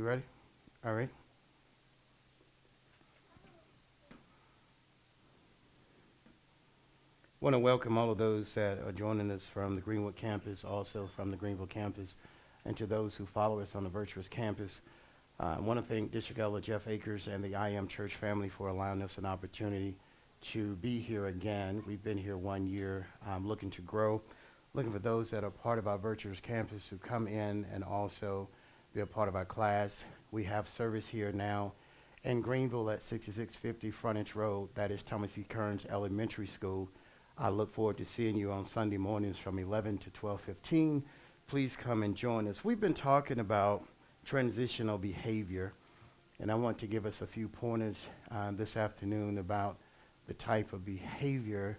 We ready? All right. Want to welcome all of those that are joining us from the Greenwood campus, also from the Greenville campus, and to those who follow us on the Virtuous campus. I want to thank District Elder Jeff Akers and the I Am Church family for allowing us an opportunity to be here again. We've been here 1 year, looking to grow, looking for those that are part of our Virtuous campus to come in and also be a part of our class. We have service here now in Greenville at 6650 Frontage Road. That is Thomas E. Kearns Elementary School. I look forward to seeing you on Sunday mornings from 11 to 12:15. Please come and join us. We've been talking about transitional behavior, and I want to give us a few pointers this afternoon about the type of behavior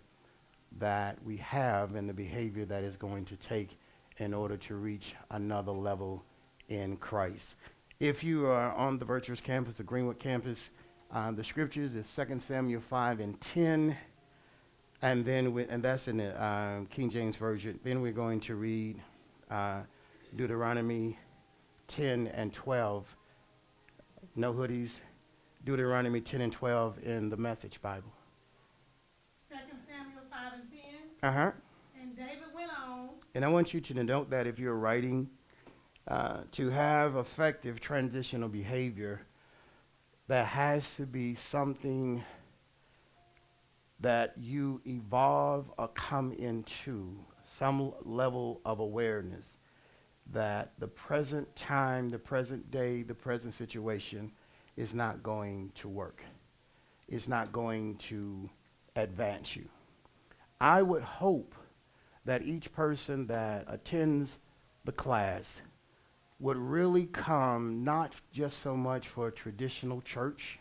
that we have and the behavior that is going to take in order to reach another level in Christ. If you are on the Virtuous campus, the Greenwood campus, the scriptures is 2 Samuel 5 and 10. And then, and that's in the King James Version. Then we're going to read Deuteronomy 10 and 12. No hoodies. Deuteronomy 10 and 12 in the Message Bible. 2 Samuel 5 and 10. Uh-huh. And David went on. And I want you to note that if you're writing, to have effective transitional behavior, there has to be something that you evolve or come into, some level of awareness that the present time, the present day, the present situation is not going to work. It's not going to advance you. I would hope that each person that attends the class would really come not just so much for a traditional church,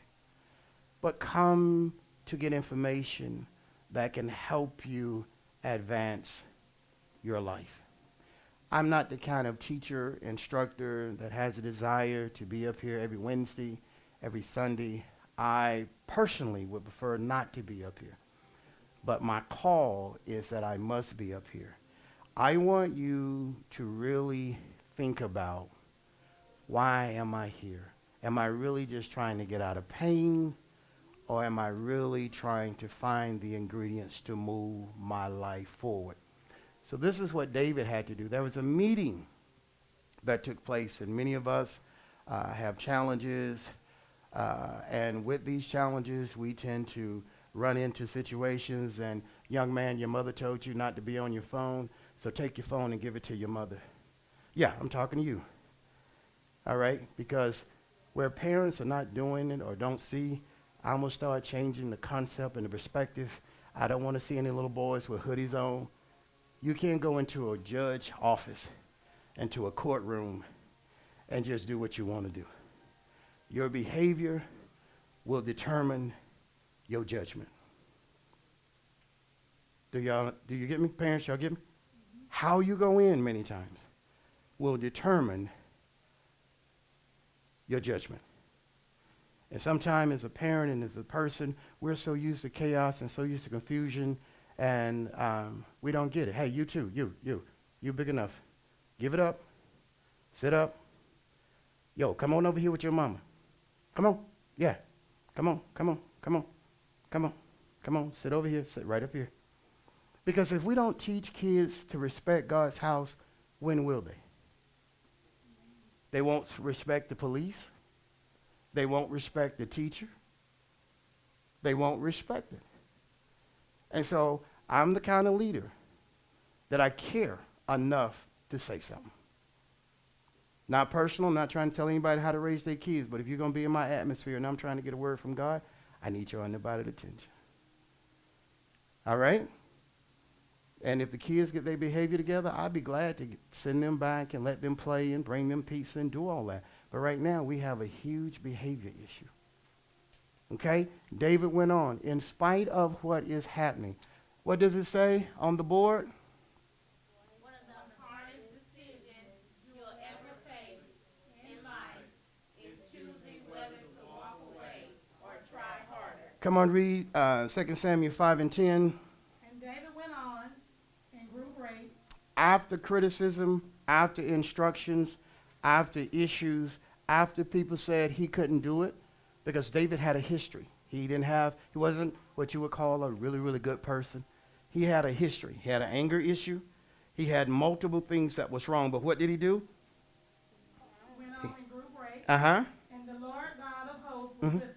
but come to get information that can help you advance your life. I'm not the kind of teacher, instructor that has a desire to be up here every Wednesday, every Sunday. I personally would prefer not to be up here. But my call is that I must be up here. I want you to really think about, why am I here? Am I really just trying to get out of pain? Or am I really trying to find the ingredients to move my life forward? So this is what David had to do. There was a meeting that took place, and many of us have challenges. And with these challenges, we tend to run into situations. And young man, your mother told you not to be on your phone, so take your phone and give it to your mother. Yeah, I'm talking to you. All right? Because where parents are not doing it or don't see, I'm going to start changing the concept and the perspective. I don't want to see any little boys with hoodies on. You can't go into a judge's office, into a courtroom, and just do what you want to do. Your behavior will determine your judgment. Do you get me? Parents, y'all get me? Mm-hmm. How you go in many times will determine your judgment. And sometimes as a parent and as a person, we're so used to chaos and so used to confusion, and we don't get it. Hey, you too, you big enough. Give it up. Sit up. Yo, come on over here with your mama. Come on. Yeah. Come on. Sit over here. Sit right up here. Because if we don't teach kids to respect God's house, when will they? They won't respect the police. They won't respect the teacher. They won't respect it. And so I'm the kind of leader that I care enough to say something. Not personal, not trying to tell anybody how to raise their kids, but if you're going to be in my atmosphere and I'm trying to get a word from God, I need your undivided attention. All right? And if the kids get their behavior together, I'd be glad to send them back and let them play and bring them pizza and do all that. But right now, we have a huge behavior issue. Okay? David went on. In spite of what is happening. What does it say on the board? One of the hardest decisions you'll ever face in life is choosing whether to walk away or try harder. Come on, read 2 Samuel 5 and 10. And David went on and grew great. After criticism, after instructions, after issues, after people said he couldn't do it because David had a history. He wasn't what you would call a really, really good person. He had a history. He had an anger issue. He had multiple things that was wrong. But what did he do? Went on and grew great, Uh-huh. and the Lord God of hosts was with him.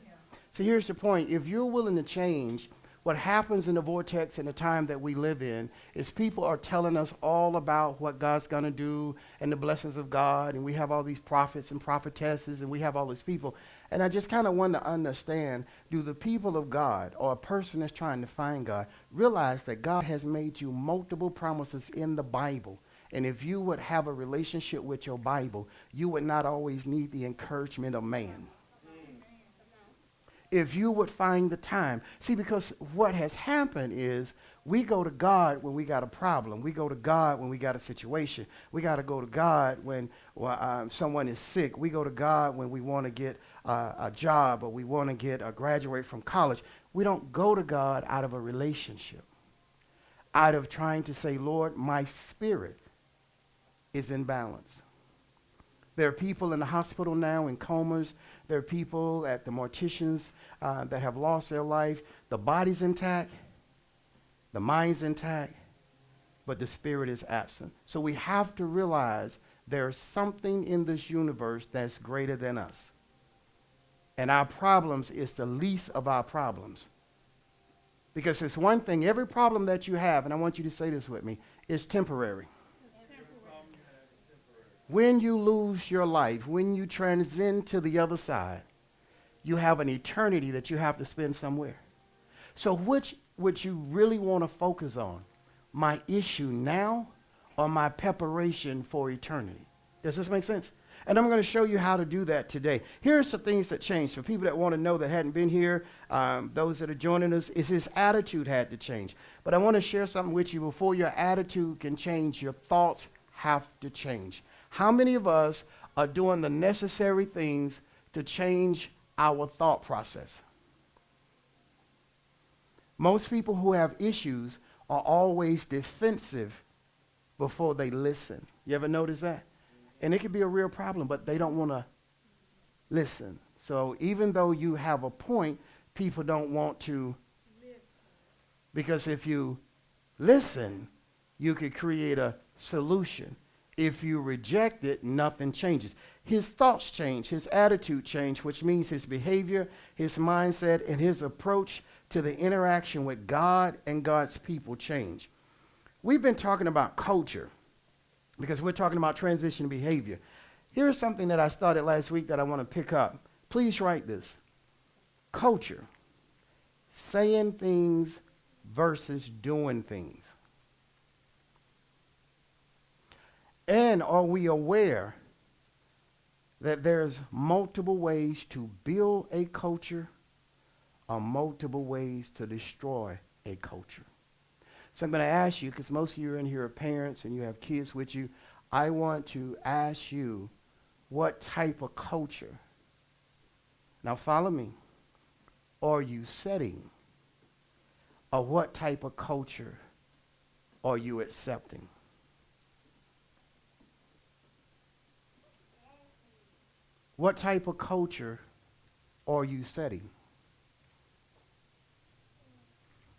So here's the point. If you're willing to change, what happens in the vortex in the time that we live in is people are telling us all about what God's going to do and the blessings of God. And we have all these prophets and prophetesses and we have all these people. And I just kind of want to understand, do the people of God or a person that's trying to find God realize that God has made you multiple promises in the Bible? And if you would have a relationship with your Bible, you would not always need the encouragement of man. If you would find the time. See, because what has happened is we go to God when we got a problem. We go to God when we got a situation. We got to go to God when someone is sick. We go to God when we want to get a job or we want to get graduate from college. We don't go to God out of a relationship, out of trying to say, Lord, my spirit is in balance. There are people in the hospital now in comas. There are people at the morticians that have lost their life. The body's intact. The mind's intact. But the spirit is absent. So we have to realize there's something in this universe that's greater than us. And our problems is the least of our problems. Because it's one thing, every problem that you have, and I want you to say this with me, is temporary. When you lose your life, when you transcend to the other side, you have an eternity that you have to spend somewhere. So which would you really want to focus on? My issue now or my preparation for eternity? Does this make sense? And I'm going to show you how to do that today. Here's the things that changed. For people that want to know that hadn't been here, those that are joining us, is his attitude had to change. But I want to share something with you. Before your attitude can change, your thoughts have to change. How many of us are doing the necessary things to change our thought process? Most people who have issues are always defensive before they listen. You ever notice that? And it could be a real problem, but they don't want to listen. So even though you have a point, people don't want to listen. Because if you listen, you could create a solution. If you reject it, nothing changes. His thoughts change, his attitude change, which means his behavior, his mindset, and his approach to the interaction with God and God's people change. We've been talking about culture because we're talking about transition behavior. Here's something that I started last week that I want to pick up. Please write this. Culture, saying things versus doing things. And are we aware that there's multiple ways to build a culture or multiple ways to destroy a culture? So I'm going to ask you, because most of you are in here are parents and you have kids with you, I want to ask you what type of culture, now follow me, are you setting? Or what type of culture are you accepting? What type of culture are you setting?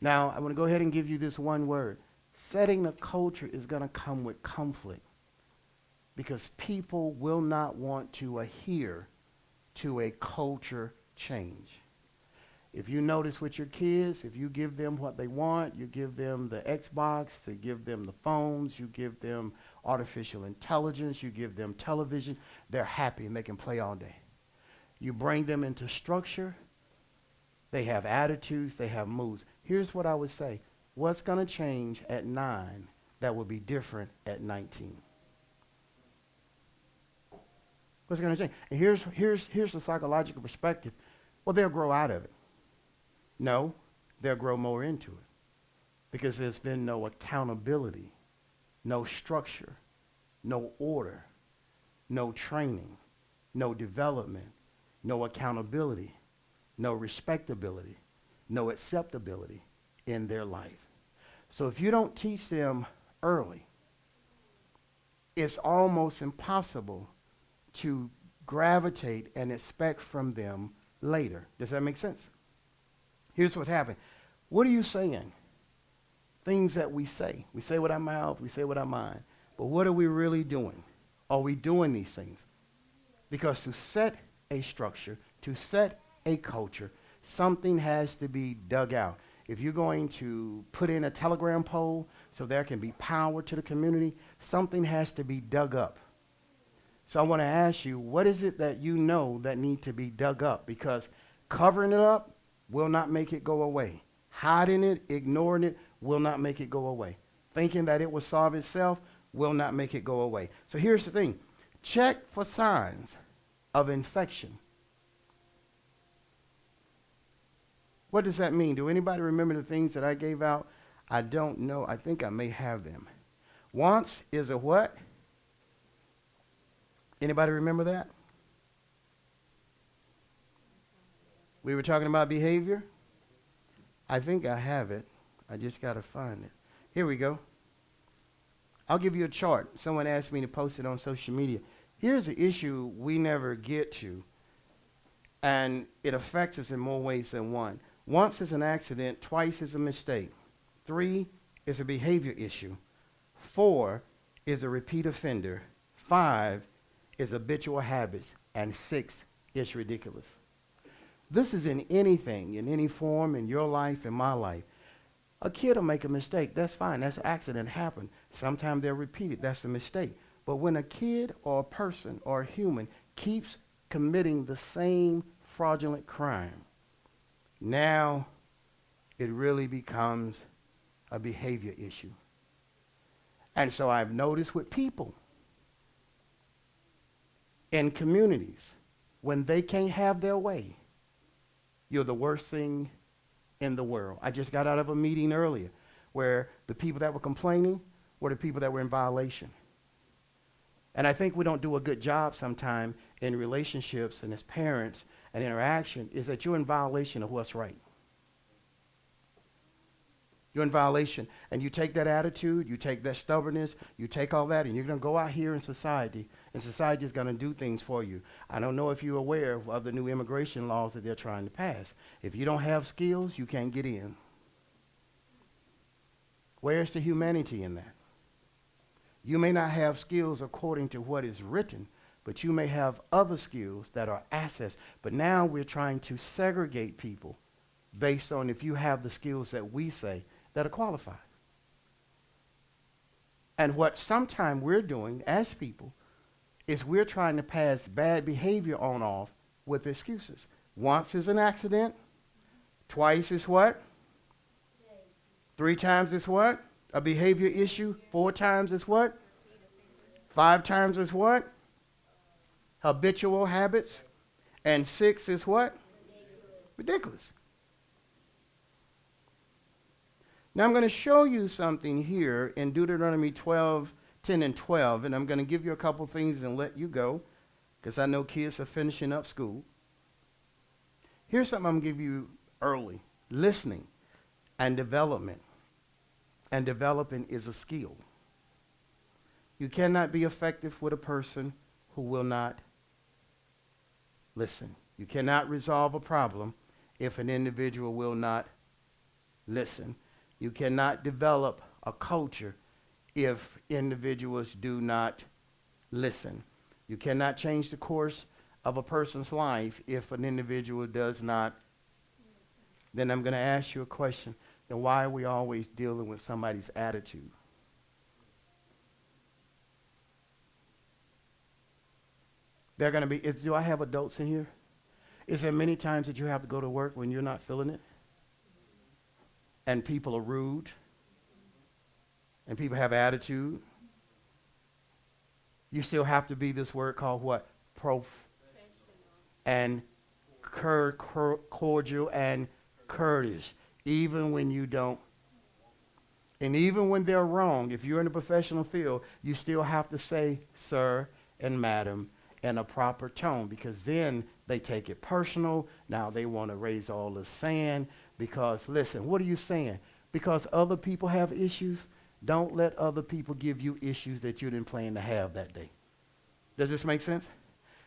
Now, I want to go ahead and give you this one word. Setting a culture is going to come with conflict because people will not want to adhere to a culture change. If you notice with your kids, if you give them what they want, you give them the Xbox, you give them the phones, you give them artificial intelligence, you give them television, they're happy and they can play all day. You bring them into structure, they have attitudes, they have moods. Here's what I would say. What's going to change at 9 that will be different at 19? What's going to change? And here's the psychological perspective. Well, they'll grow out of it. No, they'll grow more into it because there's been no accountability, no structure, no order, no training, no development, no accountability, no respectability, no acceptability in their life. So if you don't teach them early, it's almost impossible to gravitate and expect from them later. Does that make sense? Here's what happened. What are you saying? Things that we say. We say with our mouth, we say with our mind. But what are we really doing? Are we doing these things? Because to set a structure, to set a culture, something has to be dug out. If you're going to put in a telegram pole so there can be power to the community, something has to be dug up. So I want to ask you, what is it that you know that need to be dug up? Because covering it up will not make it go away. Hiding it, ignoring it, will not make it go away. Thinking that it will solve itself will not make it go away. So here's the thing. Check for signs of infection. What does that mean? Do anybody remember the things that I gave out? I don't know. I think I may have them. Once is a what? Anybody remember that? We were talking about behavior. I think I have it. I just got to find it. Here we go. I'll give you a chart. Someone asked me to post it on social media. Here's an issue we never get to, and it affects us in more ways than one. Once is an accident, twice is a mistake. 3 is a behavior issue. 4 is a repeat offender. 5 is habitual habits. And 6 is ridiculous. This is in anything, in any form, in your life, in my life. A kid will make a mistake. That's fine. That's an accident. Happened. Sometimes they're repeated. That's a mistake. But when a kid or a person or a human keeps committing the same fraudulent crime, now it really becomes a behavior issue. And so I've noticed with people in communities, when they can't have their way, you're the worst thing in the world. I just got out of a meeting earlier where the people that were complaining were the people that were in violation. And I think we don't do a good job sometimes in relationships and as parents and interaction is that you're in violation of what's right. You're in violation. And you take that attitude, you take that stubbornness, you take all that, and you're going to go out here in society, and society is going to do things for you. I don't know if you're aware of the new immigration laws that they're trying to pass. If you don't have skills, you can't get in. Where's the humanity in that? You may not have skills according to what is written, but you may have other skills that are assets. But now we're trying to segregate people based on if you have the skills that we say that are qualified. And what sometimes we're doing as people is we're trying to pass bad behavior on off with excuses. Once is an accident. Twice is what? 3 times is what? A behavior issue. 4 times is what? 5 times is what? Habitual habits. And 6 is what? Ridiculous. Now I'm going to show you something here in Deuteronomy 10 and 12, and I'm going to give you a couple things and let you go, because I know kids are finishing up school. Here's something I'm going to give you early. Listening and development. And developing is a skill. You cannot be effective with a person who will not listen. You cannot resolve a problem if an individual will not listen. You cannot develop a culture if individuals do not listen. You cannot change the course of a person's life if an individual does not. Then I'm going to ask you a question. Then why are we always dealing with somebody's attitude? They're going to be, do I have adults in here? Is there many times that you have to go to work when you're not feeling it? And people are rude? And people have attitude? You still have to be this word called what? And cordial and courteous. Even when you don't. And even when they're wrong, if you're in a professional field, you still have to say sir and madam in a proper tone, because then they take it personal. Now they want to raise all the sand because, listen, what are you saying? Because other people have issues, don't let other people give you issues that you didn't plan to have that day. Does this make sense?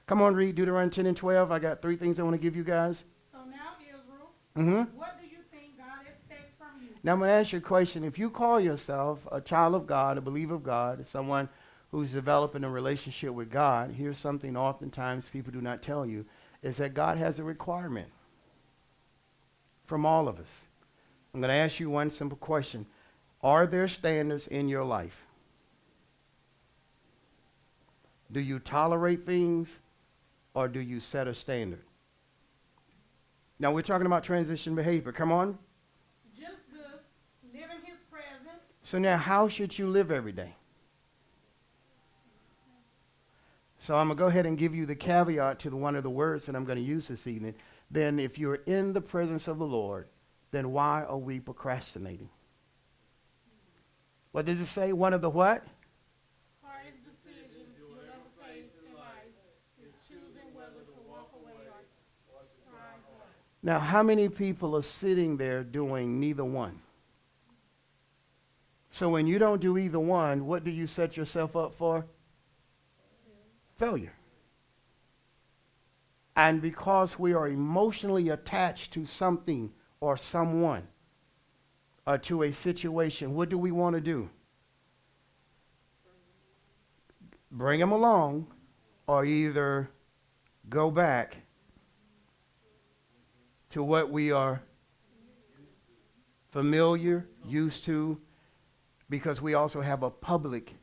Come on, read Deuteronomy 10 and 12. I got 3 things I want to give you guys. So now, Israel, Mm-hmm. what do you think God expects from you? Now, I'm going to ask you a question. If you call yourself a child of God, a believer of God, someone who's developing a relationship with God, here's something oftentimes people do not tell you, is that God has a requirement from all of us. I'm going to ask you one simple question. Are there standards in your life? Do you tolerate things or do you set a standard? Now, we're talking about transition behavior. Come on. Just this, live in his presence. So now, how should you live every day? So I'm going to go ahead and give you the caveat to one of the words that I'm going to use this evening. Then if you're in the presence of the Lord, then why are we procrastinating? What does it say? One of the what? Hardest decisions you'll ever face in life is choosing whether to walk away or try harder. Now, how many people are sitting there doing neither one? So when you don't do either one, what do you set yourself up for? Failure. And because we are emotionally attached to something or someone or to a situation, what do we want to do? Bring them along or either go back to what we are familiar, used to, because we also have a public.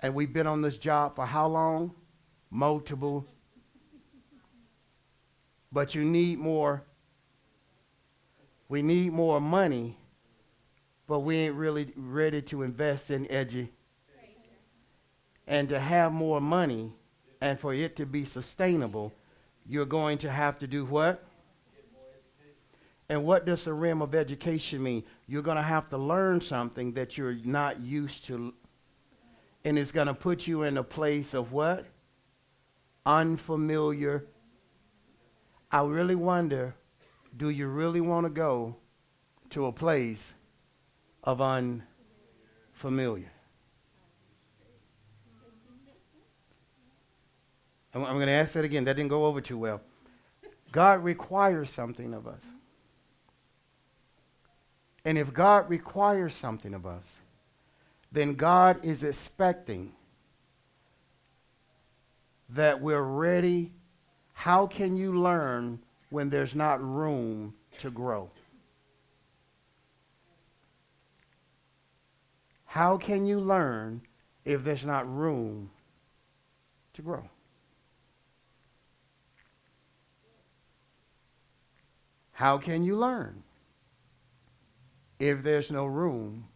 And we've been on this job for how long? Multiple. But you need more. We need more money, but we ain't really ready to invest in edgy. And to have more money and for it to be sustainable, you're going to have to do what? And what does the realm of education mean? You're going to have to learn something that you're not used to. And it's going to put you in a place of what? Unfamiliar. I really wonder, do you really want to go to a place of unfamiliar? I'm going to ask that again. That didn't go over too well. God requires something of us. And if God requires something of us, then God is expecting that we're ready. How can you learn when there's not room to grow? How can you learn if there's not room to grow? How can you learn if there's no room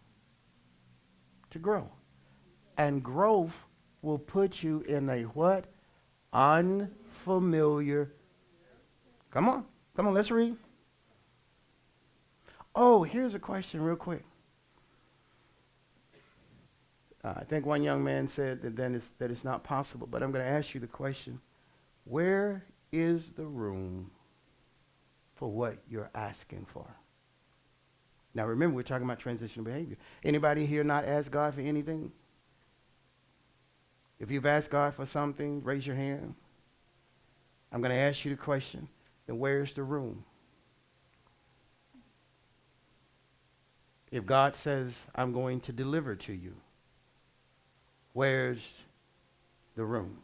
to grow? And growth will put you in a what? Unfamiliar. Come on, let's read. Oh, here's a question real quick. I think one young man said that it's not possible, but I'm going to ask you the question. Where is the room for what you're asking for? Now remember, we're talking about transitional behavior. Anybody here not ask God for anything? If you've asked God for something, raise your hand. I'm going to ask you the question, then where's the room? If God says, I'm going to deliver to you, where's the room?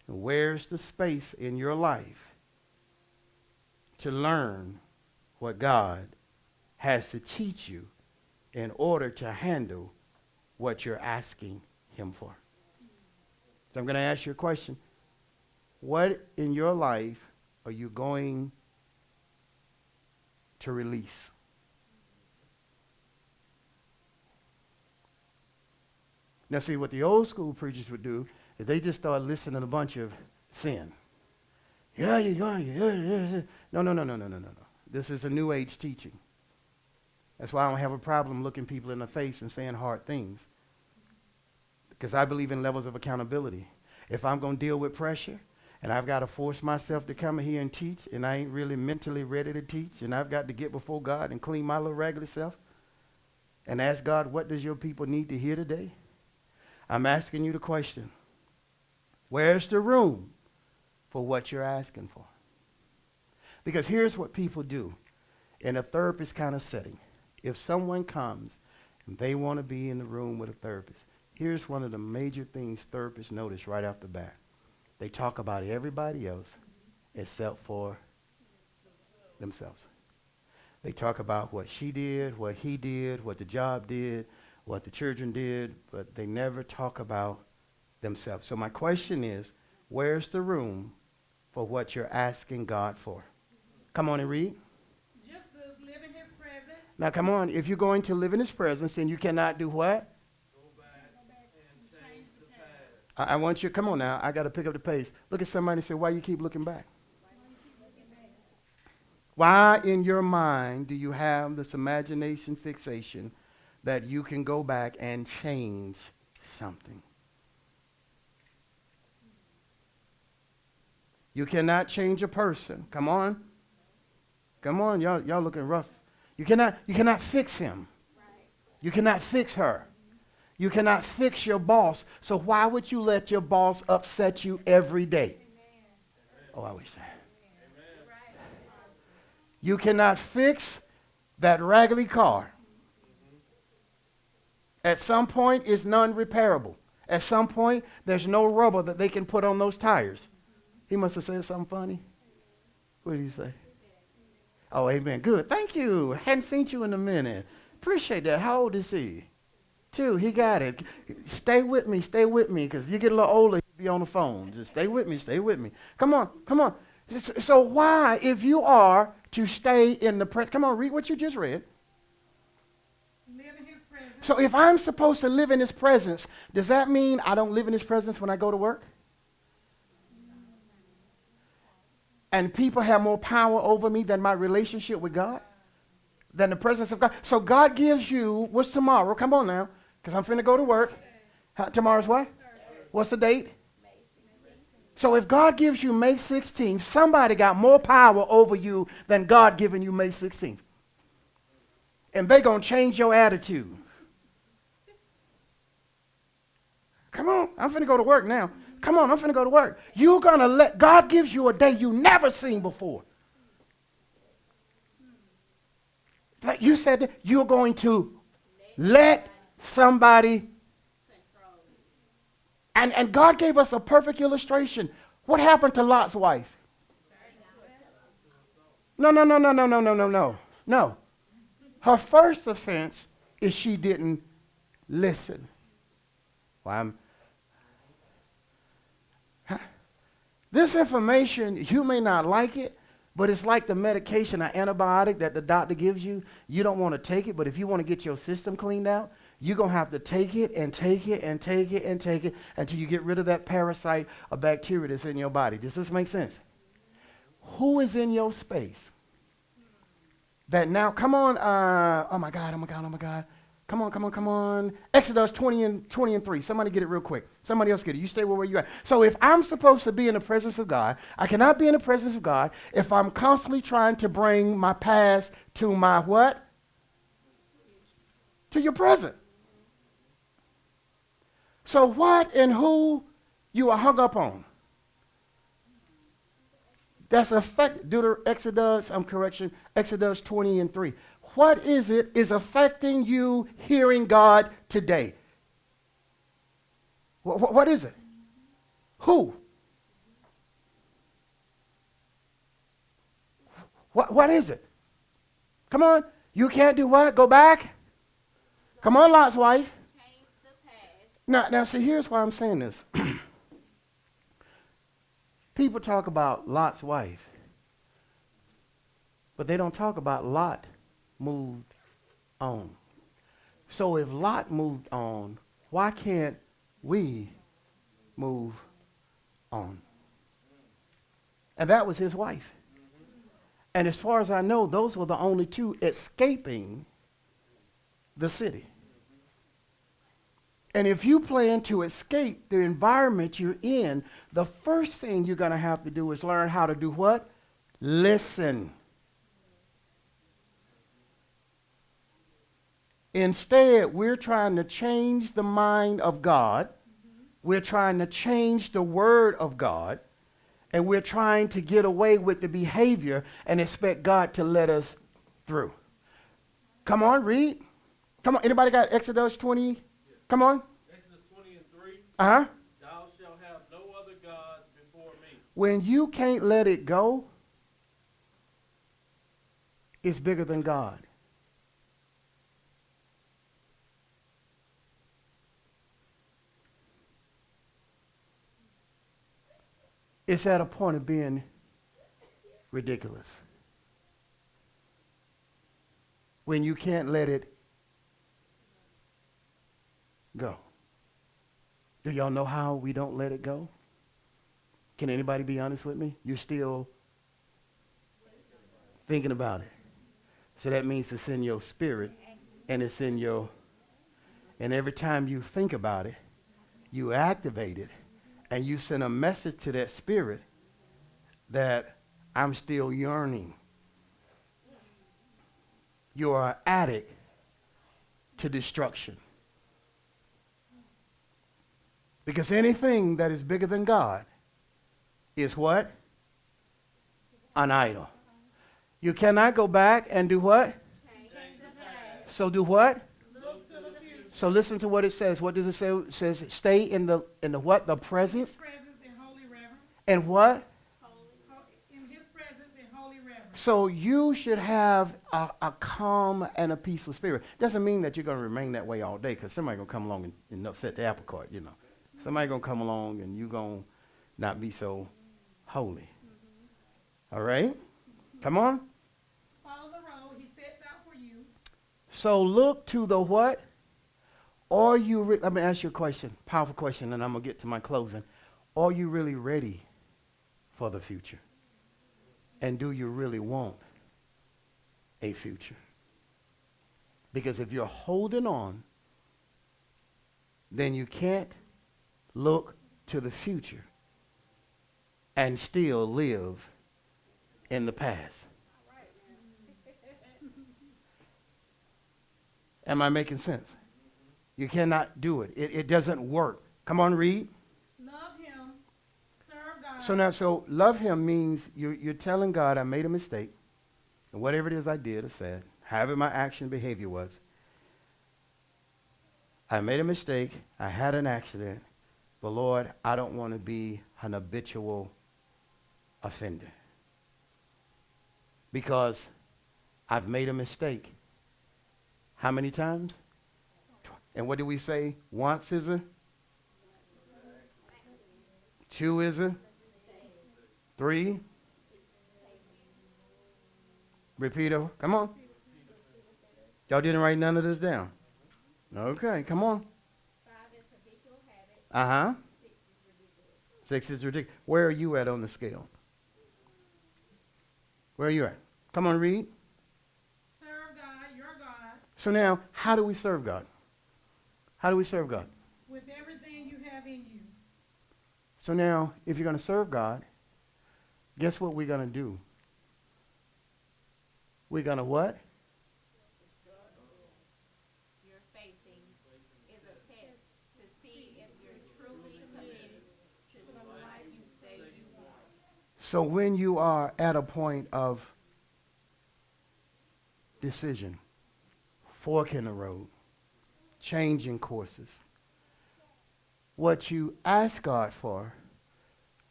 And where's the space in your life to learn what God has to teach you in order to handle what you're asking him for? So I'm going to ask you a question. What in your life are you going to release? Now, see, what the old school preachers would do is they just start listing a bunch of sin. Yeah, you're going. No. This is a new age teaching. That's why I don't have a problem looking people in the face and saying hard things. Because I believe in levels of accountability. If I'm going to deal with pressure and I've got to force myself to come here and teach and I ain't really mentally ready to teach and I've got to get before God and clean my little raggedy self and ask God, what does your people need to hear today? I'm asking you the question. Where's the room for what you're asking for? Because here's what people do in a therapist kind of setting. If someone comes and they want to be in the room with a therapist, here's one of the major things therapists notice right off the bat. They talk about everybody else except for themselves. They talk about what she did, what he did, what the job did, what the children did, but they never talk about themselves. So my question is, where's the room for what you're asking God for? Come on and read. Just as live in his presence. Now come on, if you're going to live in his presence, then you cannot do what? Go back and change the past. I want you, come on now, I got to pick up the pace. Look at somebody and say, why you keep looking back? Why in your mind do you have this imagination fixation that you can go back and change something? You cannot change a person. Come on. Come on, y'all looking rough. You cannot fix him. You cannot fix her. You cannot fix your boss. So why would you let your boss upset you every day? Oh, I wish that. You cannot fix that raggedy car. At some point, it's non-repairable. At some point, there's no rubber that they can put on those tires. He must have said something funny. What did he say? Oh, amen. Good. Thank you. Hadn't seen you in a minute. Appreciate that. How old is he? 2. He got it. Stay with me, because you get a little older, he'll be on the phone. Just stay with me. Come on. So why, if you are to stay in the presence, come on, read what you just read. Live in his presence. So if I'm supposed to live in his presence, does that mean I don't live in his presence when I go to work? And people have more power over me than my relationship with God? Than the presence of God? So God gives you, what's tomorrow? Come on now, because I'm finna go to work. Tomorrow's what? What's the date? So if God gives you May 16th, somebody got more power over you than God giving you May 16th. And they're going to change your attitude. Come on, I'm finna go to work now. Come on, I'm finna go to work. You're going to let, God gives you a day you never seen before. Like you said that you're going to let somebody. And God gave us a perfect illustration. What happened to Lot's wife? No. Her first offense is she didn't listen. Well, this information, you may not like it, but it's like the medication, an antibiotic that the doctor gives you. You don't want to take it, but if you want to get your system cleaned out, you're going to have to take it until you get rid of that parasite or bacteria that's in your body. Does this make sense? Who is in your space? That now, come on, oh my God. Come on. Exodus 20 and 3. Somebody get it real quick. Somebody else get it. You stay where you at. So if I'm supposed to be in the presence of God, I cannot be in the presence of God if I'm constantly trying to bring my past to my what? To your present. So what and who you are hung up on? That's Exodus 20 and 3. What is affecting you hearing God today? What is it? Who? What is it? Come on. You can't do what? Go back? Come on, Lot's wife. Change the past. Now, see, here's why I'm saying this. People talk about Lot's wife, but they don't talk about Lot moved on. So if Lot moved on, why can't we move on? And that was his wife. And as far as I know, those were the only two escaping the city. And if you plan to escape the environment you're in, the first thing you're going to have to do is learn how to do what? Listen. Instead, we're trying to change the mind of God We're trying to change the word of God, and we're trying to get away with the behavior and expect God to let us through. Come on, read. Come on. Anybody got Exodus 20? Come on. Exodus 20:3. Uh-huh. Thou shalt have no other gods before me. When you can't let it go, it's bigger than God. It's at a point of being ridiculous. When you can't let it go. Do y'all know how we don't let it go? Can anybody be honest with me? You're still thinking about it. So that means it's in your spirit and it's in your, and every time you think about it, you activate it and you send a message to that spirit that I'm still yearning. You are an addict to destruction. Because anything that is bigger than God is what? An idol. You cannot go back and do what? Change the past. So do what? Look to the future. So listen to what it says. What does it say? It says stay in the what? The presence. Presence in holy reverence. And what? In his presence in holy reverence. So you should have a calm and a peaceful spirit. Doesn't mean that you're going to remain that way all day, because somebody's going to come along and upset the apple cart, you know. Somebody's going to come along and you're going to not be so holy. All right? Come on. Follow the road he sets out for you. So look to the what? Are you, let me ask you a question, powerful question, and I'm going to get to my closing. Are you really ready for the future? And do you really want a future? Because if you're holding on, then you can't look to the future and still live in the past. Am I making sense? You cannot do it. It doesn't work. Come on, read. Love him. Serve God. So love him means you're telling God, I made a mistake. And whatever it is I did or said, however my action behavior was, I made a mistake. I had an accident. But Lord, I don't want to be an habitual offender. Because I've made a mistake. How many times? And what do we say? Once is a? Two is a? Three? Repeat it. Come on. Y'all didn't write none of this down. Okay, come on. 5 is habitual habit. Uh-huh. 6 is ridiculous. 6 is ridiculous. Where are you at on the scale? Where are you at? Come on, read. Serve God, your God, So now, how do we serve God? How do we serve God? with everything you have in you. So now, if you're going to serve God, guess what we're going to do? We're going to what? You're facing is a test to see if you're truly committed to the life you say you want. So when you are at a point of decision, fork in the road, changing courses, what you ask God for,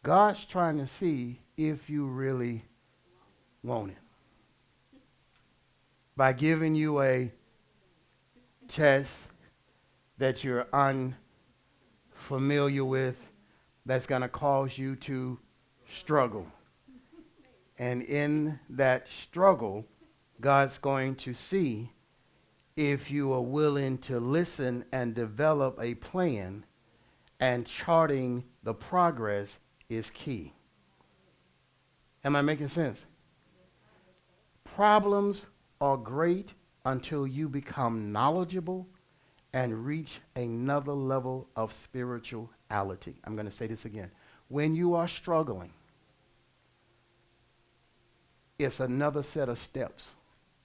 God's trying to see if you really want it. By giving you a test that you're unfamiliar with, that's going to cause you to struggle. And in that struggle, God's going to see if you are willing to listen and develop a plan, and charting the progress is key. Am I making sense? Problems are great until you become knowledgeable and reach another level of spirituality. I'm going to say this again. When you are struggling, it's another set of steps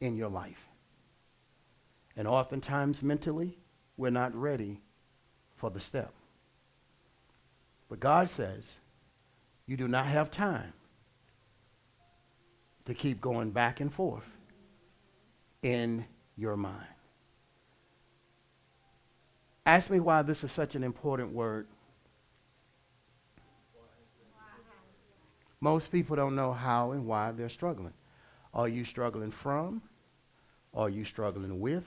in your life. And oftentimes mentally, we're not ready for the step. But God says you do not have time to keep going back and forth in your mind. Ask me why this is such an important word. Most people don't know how and why they're struggling. Are you struggling from? Are you struggling with?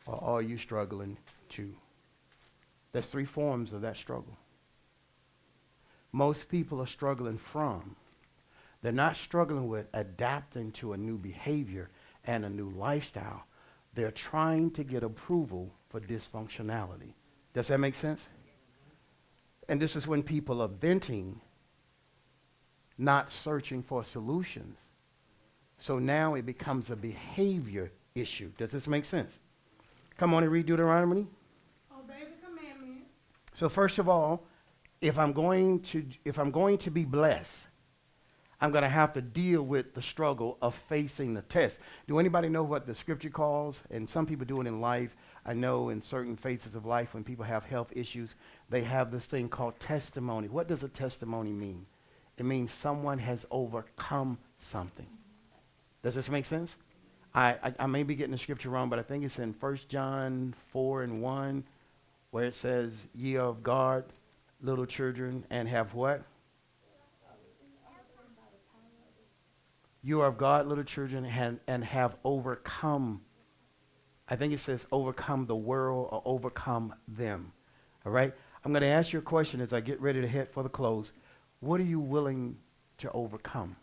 Or are you struggling to? There's 3 forms of that struggle. Most people are struggling from. They're not struggling with adapting to a new behavior and a new lifestyle. They're trying to get approval for dysfunctionality. Does that make sense? And this is when people are venting, not searching for solutions. So now it becomes a behavior issue. Does this make sense? Come on and read Deuteronomy. Obey the commandments. So first of all, if I'm going to be blessed, I'm going to have to deal with the struggle of facing the test. Do anybody know what the scripture calls? And some people do it in life. I know in certain phases of life when people have health issues, they have this thing called testimony. What does a testimony mean? It means someone has overcome something. Does this make sense? I may be getting the scripture wrong, but I think it's in 1 John 4:1, where it says, ye are of God, little children, and have what? You are of God, little children, and have overcome. I think it says overcome the world or overcome them. All right? I'm going to ask you a question as I get ready to head for the close. What are you willing to overcome?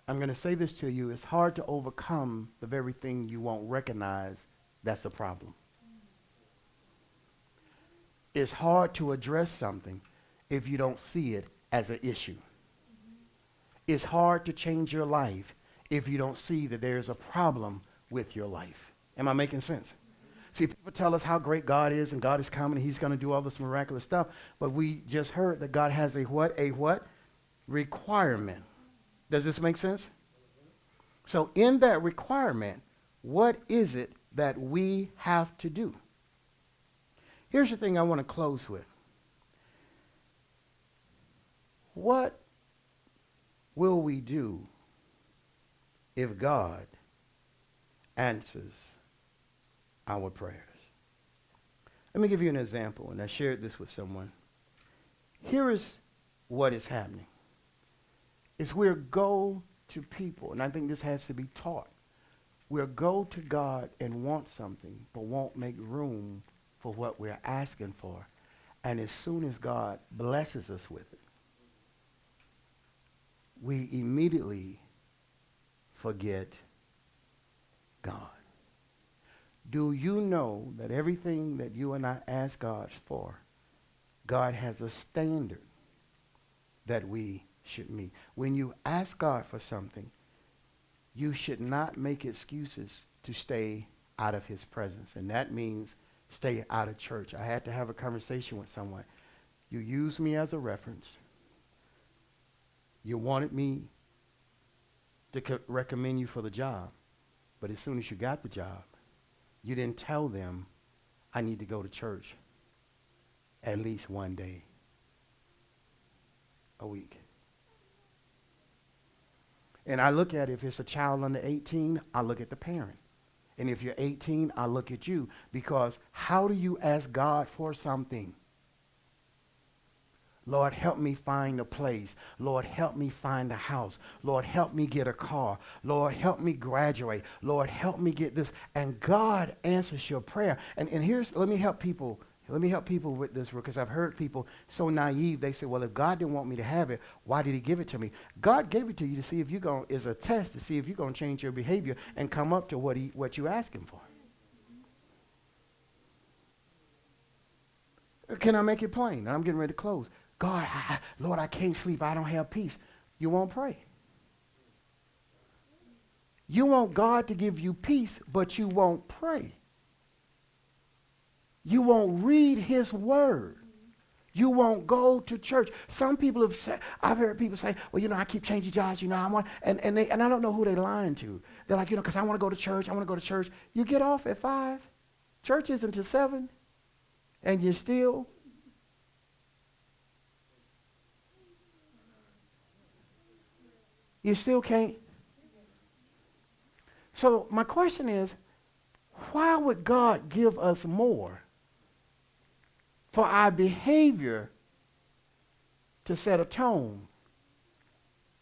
I'm going to say this to you. It's hard to overcome the very thing you won't recognize that's a problem. It's hard to address something if you don't see it as an issue. It's hard to change your life if you don't see that there's a problem with your life. Am I making sense? See, people tell us how great God is and God is coming and he's going to do all this miraculous stuff. But we just heard that God has a what? A what? Requirement. Does this make sense? So in that requirement, what is it that we have to do? Here's the thing I want to close with. What will we do if God answers our prayers? Let me give you an example, and I shared this with someone. Here is what is happening. Is we'll go to people, and I think this has to be taught. We'll go to God and want something, but won't make room for what we're asking for. And as soon as God blesses us with it, we immediately forget God. Do you know that everything that you and I ask God for, God has a standard that we should meet? When you ask God for something, you should not make excuses to stay out of his presence. And that means stay out of church. I had to have a conversation with someone. You used me as a reference. You wanted me to recommend you for the job. But as soon as you got the job, you didn't tell them, I need to go to church at least one day a week. And I look at it, if it's a child under 18, I look at the parent. And if you're 18, I look at you. Because how do you ask God for something? Lord, help me find a place. Lord, help me find a house. Lord, help me get a car. Lord, help me graduate. Lord, help me get this. And God answers your prayer. And let me help people. Let me help people with this, because I've heard people so naive. They say, well, if God didn't want me to have it, why did he give it to me? God gave it to you to see if you're going, is a test to see if you're going to change your behavior and come up to what you ask him for. Can I make it plain? I'm getting ready to close. God, Lord, I can't sleep. I don't have peace. You won't pray. You want God to give you peace, but you won't pray. You won't read his word. You won't go to church. Some people have said, I've heard people say, well, I keep changing jobs, I want, and I don't know who they're lying to. They're like, because I want to go to church. I want to go to church. You get off at 5. Church isn't till 7. And you still can't. So my question is, why would God give us more for our behavior to set a tone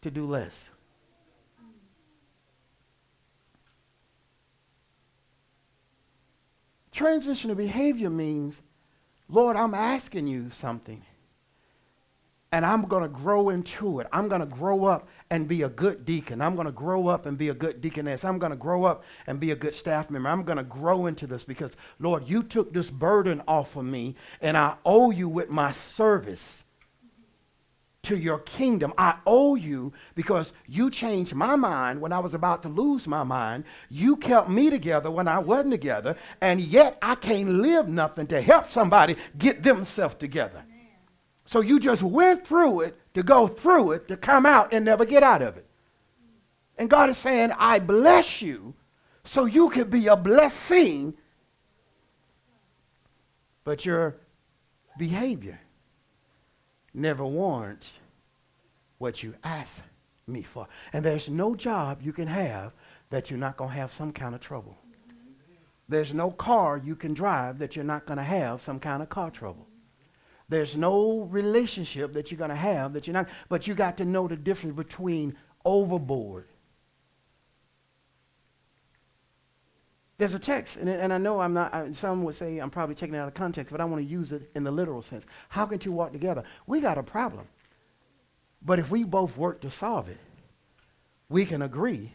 to do less? Transitional behavior means, Lord, I'm asking you something, and I'm going to grow into it. I'm going to grow up and be a good deacon. I'm going to grow up and be a good deaconess. I'm going to grow up and be a good staff member. I'm going to grow into this because, Lord, you took this burden off of me, and I owe you with my service to your kingdom. I owe you because you changed my mind when I was about to lose my mind. You kept me together when I wasn't together, and yet I can't live nothing to help somebody get themselves together. So you just went through it to go through it to come out and never get out of it. And God is saying, I bless you so you could be a blessing, but your behavior never warrants what you ask me for. And there's no job you can have that you're not going to have some kind of trouble. There's no car you can drive that you're not going to have some kind of car trouble. There's no relationship that you're going to have that you're not, but you got to know the difference between overboard. There's a text, and I know I'm not, some would say I'm probably taking it out of context, but I want to use it in the literal sense. How can two walk together? We got a problem. But if we both work to solve it, we can agree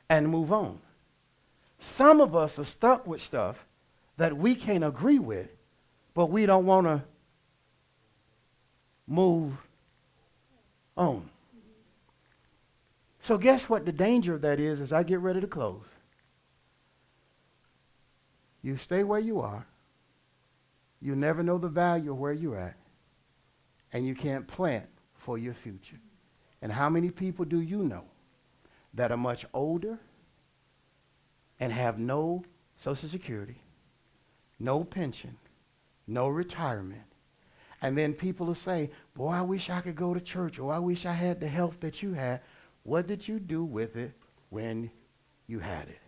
and move on. Some of us are stuck with stuff that we can't agree with, but we don't want to move on. So guess what the danger of that is as I get ready to close? You stay where you are. You never know the value of where you're at. And you can't plant for your future. And how many people do you know that are much older and have no Social Security, no pension, no retirement? And then people will say, boy, I wish I could go to church, or I wish I had the health that you had. What did you do with it when you had it?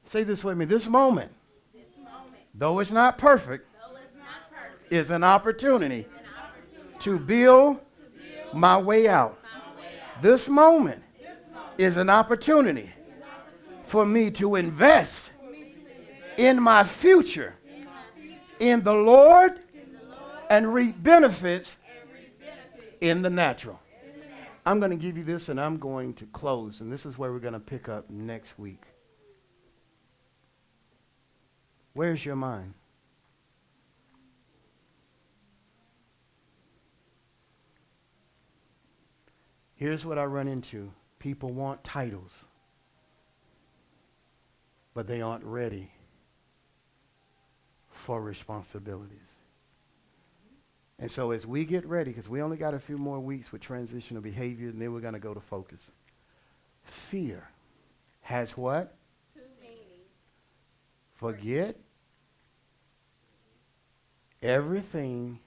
Say this with me. This moment, though it's not perfect, is an opportunity to build my way out. This moment is an opportunity for me to invest in my future in the Lord and reap benefits in the natural. I'm going to give you this and I'm going to close, and this is where we're going to pick up next week. Where's your mind? Here's what I run into. People want titles, but they aren't ready for responsibilities. And so as we get ready, because we only got a few more weeks with transitional behavior, and then we're going to go to focus. Fear has what? Too many. Forget everything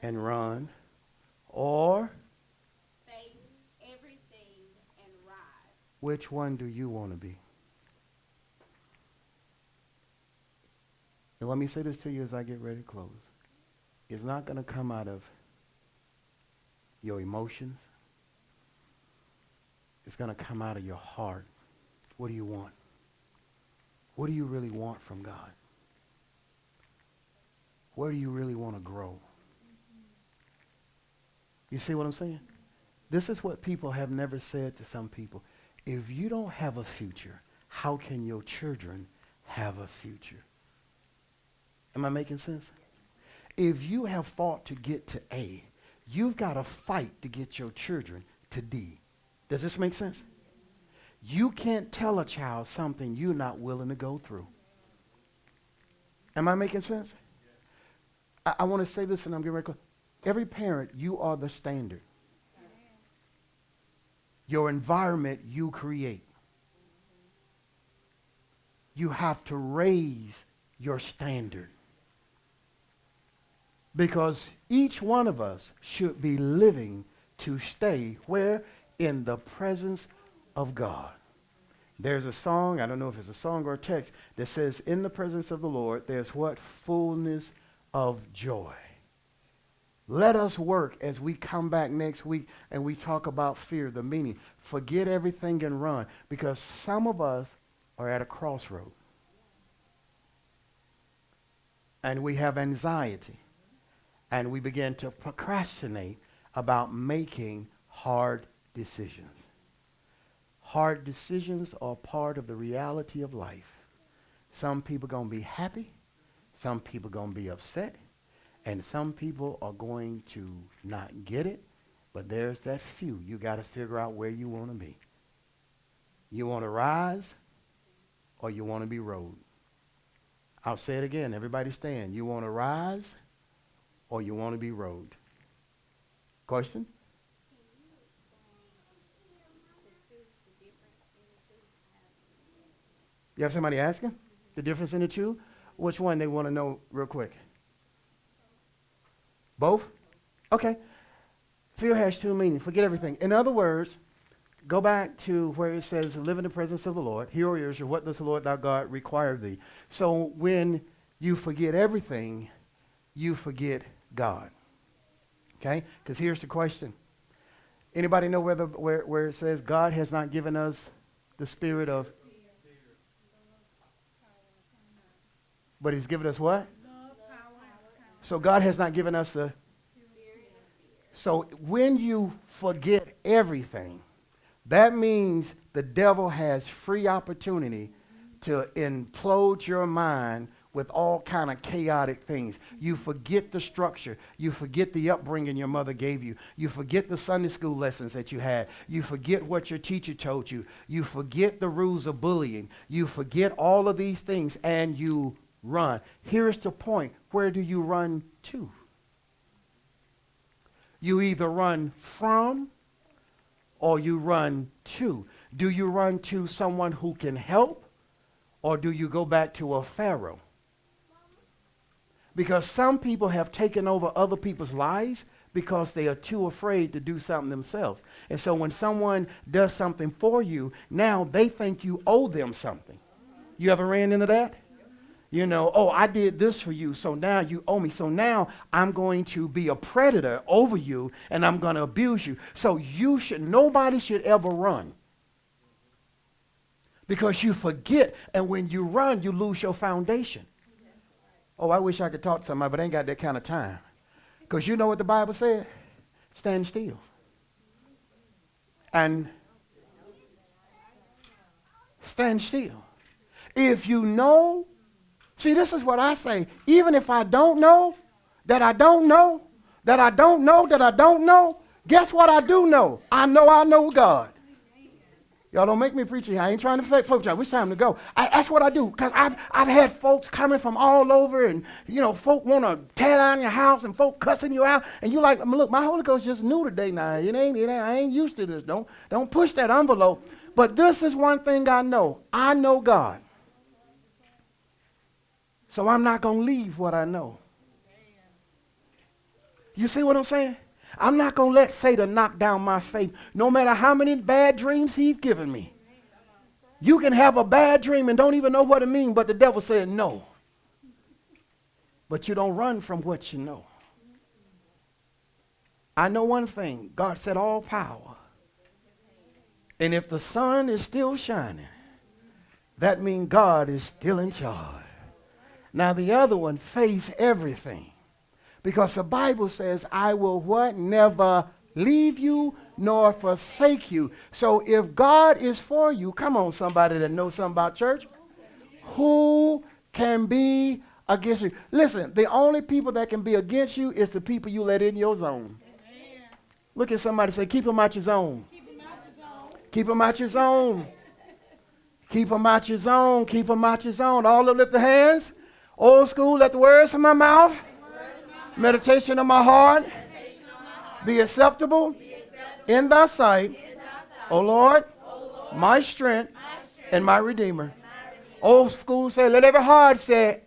and run, or Face everything and rise. which one do you want to be? And let me say this to you as I get ready to close. It's not going to come out of your emotions. It's going to come out of your heart. What do you want? What do you really want from God? Where do you really want to grow? You see what I'm saying? This is what people have never said to some people. If you don't have a future, how can your children have a future? Am I making sense? If you have fought to get to A, you've got to fight to get your children to D. Does this make sense? You can't tell a child something you're not willing to go through. Am I making sense? I want to say this, and I'm getting ready to close. Every parent, you are the standard. Your environment you create. you have to raise your standard. Because each one of us should be living to stay where? In the presence of God. There's a song, I don't know if it's a song or a text, that says, in the presence of the Lord, there's what? Fullness of joy. Let us work as we come back next week and we talk about fear, the meaning. Forget everything and run, because some of us are at a crossroad. And we have anxiety. And we begin to procrastinate about making hard decisions. Hard decisions are part of the reality of life. Some people are going to be happy. Some people are going to be upset. And some people are going to not get it. But there's that few. You got to figure out where you want to be. You want to rise or you want to be rode? I'll say it again. Everybody stand. You want to rise or you want to be rode? Question? You have somebody asking the difference in the two? Which one they want to know real quick? Both? Okay. Fear has two meanings. Forget everything. In other words, go back to where it says, live in the presence of the Lord. Hear, O Israel, what does the Lord thy God require of thee? So when you forget everything, you forget God. Okay? Because here's the question. Anybody know where it says God has not given us the spirit of... But he's given us what? So God has not given us the... So when you forget everything, that means the devil has free opportunity to implode your mind with all kind of chaotic things. You forget the structure. You forget the upbringing your mother gave you. You forget the Sunday school lessons that you had. You forget what your teacher told you. You forget the rules of bullying. You forget all of these things and you run. Here's the point. Where do you run to? You either run from or you run to. Do you run to someone who can help or do you go back to a Pharaoh? Because some people have taken over other people's lives because they are too afraid to do something themselves. And so when someone does something for you, now they think you owe them something. You ever ran into that? You know, oh, I did this for you, so now you owe me. So now I'm going to be a predator over you, and I'm going to abuse you. So nobody should ever run. Because you forget, and when you run, you lose your foundation. Oh, I wish I could talk to somebody, but I ain't got that kind of time. Because you know what the Bible said? Stand still. And stand still. If you know... See, this is what I say. Even if I don't know, that I don't know, that I don't know, that I don't know, guess what I do know? I know God. Y'all don't make me preach here. I ain't trying to fake folks out. It's time to go. That's what I do. Because I've had folks coming from all over and, you know, folk want to tear down your house and folk cussing you out. And you like, look, my Holy Ghost just new today now. I ain't used to this. Don't push that envelope. But this is one thing I know. I know God. So I'm not going to leave what I know. You see what I'm saying? I'm not going to let Satan knock down my faith, no matter how many bad dreams he's given me. You can have a bad dream and don't even know what it means, but the devil said no. But you don't run from what you know. I know one thing. God said all power. And if the sun is still shining, that means God is still in charge. Now the other one, face everything. Because the Bible says, I will what? Never leave you nor forsake you. So if God is for you, come on somebody that knows something about church, who can be against you? Listen, the only people that can be against you is the people you let in your zone. Amen. Look at somebody and say, keep them out your zone. Keep them out your zone. Keep them out your zone. Keep them out your zone. All of them lift the hands. Old school, let the words of my mouth, meditation of my heart, be acceptable in thy sight, O Lord, my strength and my redeemer. Old school say, let every heart say,